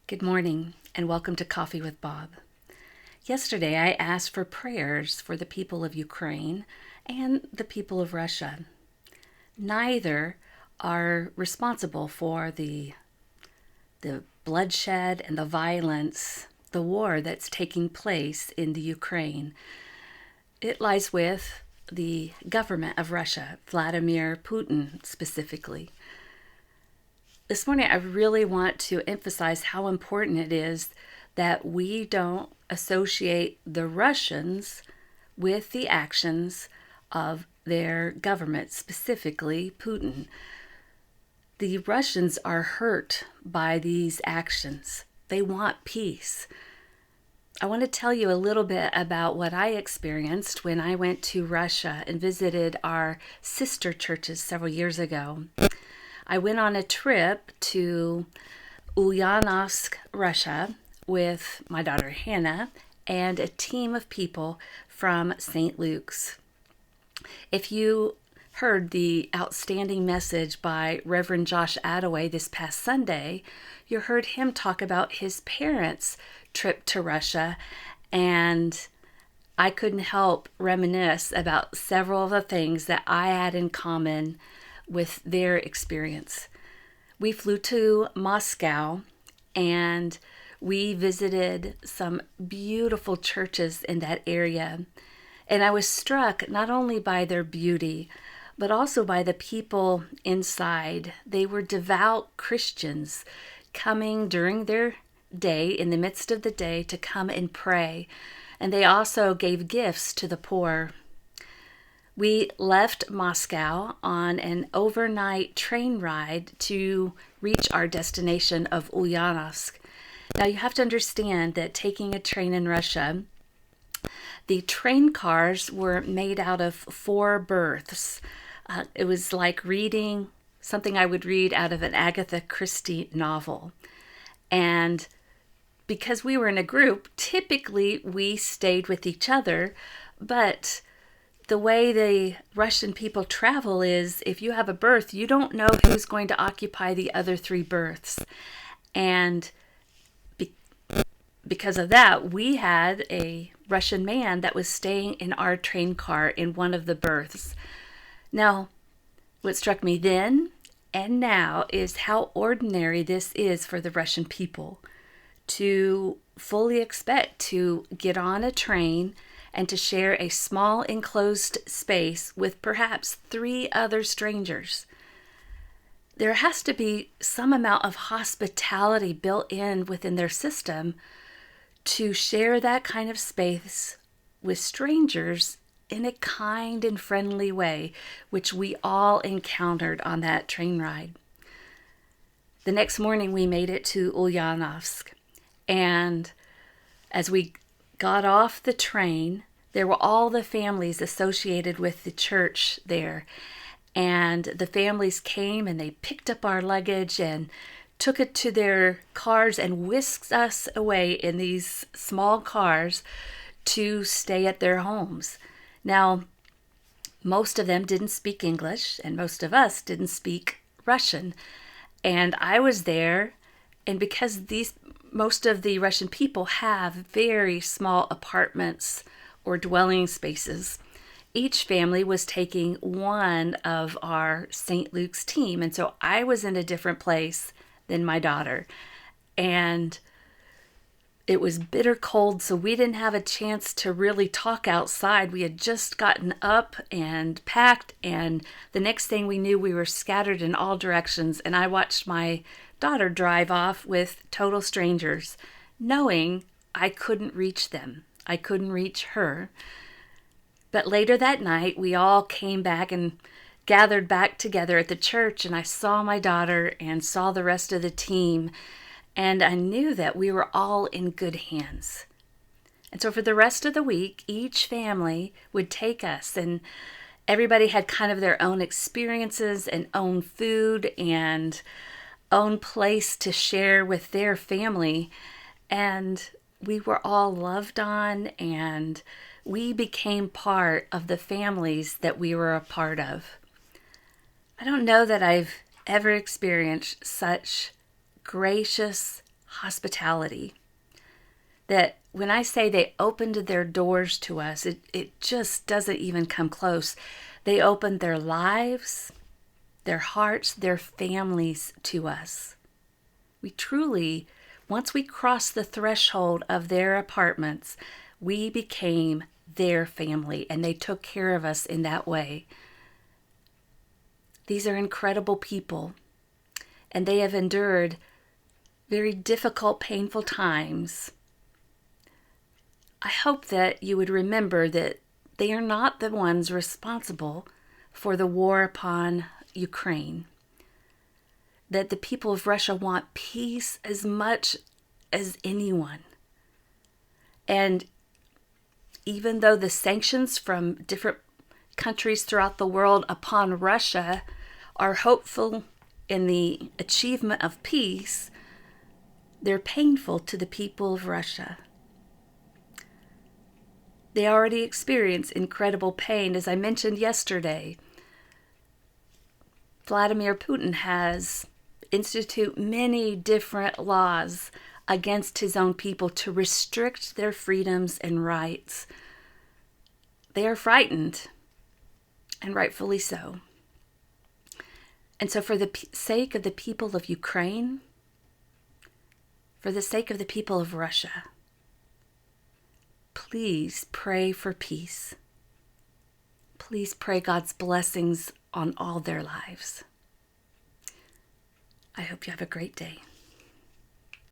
Good morning and welcome to Coffee with Bob. Yesterday I asked for prayers for the people of Ukraine and the people of Russia. Neither are responsible for the bloodshed and the violence, the war that's taking place in the Ukraine. It lies with the government of Russia, Vladimir Putin specifically. This morning, I really want to emphasize how important it is that we don't associate the Russians with the actions of their government, specifically Putin. The Russians are hurt by these actions. They want peace. I want to tell you a little bit about what I experienced when I went to Russia and visited our sister churches several years ago. I went on a trip to Ulyanovsk, Russia, with my daughter Hannah and a team of people from St. Luke's. If you heard the outstanding message by Reverend Josh Attaway this past Sunday, you heard him talk about his parents' trip to Russia, and I couldn't help reminisce about several of the things that I had in common with their experience. We flew to Moscow and we visited some beautiful churches in that area. And I was struck not only by their beauty, but also by the people inside. They were devout Christians coming during their day, in the midst of the day, to come and pray. And they also gave gifts to the poor. We left Moscow on an overnight train ride to reach our destination of Ulyanovsk. Now you have to understand that taking a train in Russia, the train cars were made out of 4 berths. It was like reading something I would read out of an Agatha Christie novel. And because we were in a group, typically we stayed with each other, but the way the Russian people travel is if you have a berth, you don't know who's going to occupy the other 3 berths. And because of that, we had a Russian man that was staying in our train car in one of the berths. Now, what struck me then and now is how ordinary this is for the Russian people to fully expect to get on a train and to share a small enclosed space with perhaps 3 other strangers. There has to be some amount of hospitality built in within their system to share that kind of space with strangers in a kind and friendly way, which we all encountered on that train ride. The next morning we made it to Ulyanovsk, and as we got off the train, there were all the families associated with the church there. And the families came and they picked up our luggage and took it to their cars and whisked us away in these small cars to stay at their homes. Now, most of them didn't speak English and most of us didn't speak Russian. And I was there, and because most of the Russian people have very small apartments or dwelling spaces, each family was taking one of our St. Luke's team. And so I was in a different place than my daughter. And it was bitter cold, so we didn't have a chance to really talk outside. We had just gotten up and packed, and the next thing we knew, we were scattered in all directions. And I watched my daughter drive off with total strangers, knowing I couldn't reach them. I couldn't reach her. But later that night, we all came back and gathered back together at the church, and I saw my daughter and saw the rest of the team, and I knew that we were all in good hands. And so for the rest of the week, each family would take us, and everybody had kind of their own experiences and own food and own place to share with their family. And we were all loved on, and we became part of the families that we were a part of. I don't know that I've ever experienced such gracious hospitality. That when I say they opened their doors to us, it just doesn't even come close. They opened their lives, their hearts, their families to us. We truly, once we crossed the threshold of their apartments, we became their family, and they took care of us in that way. These are incredible people, and they have endured very difficult, painful times. I hope that you would remember that they are not the ones responsible for the war upon Ukraine. That the people of Russia want peace as much as anyone. And even though the sanctions from different countries throughout the world upon Russia are hopeful in the achievement of peace, they're painful to the people of Russia. They already experience incredible pain. As I mentioned yesterday, Vladimir Putin has instituted many different laws against his own people to restrict their freedoms and rights. They are frightened, and rightfully so. And so for the sake of the people of Ukraine, for the sake of the people of Russia, please pray for peace. Please pray God's blessings on all their lives. I hope you have a great day.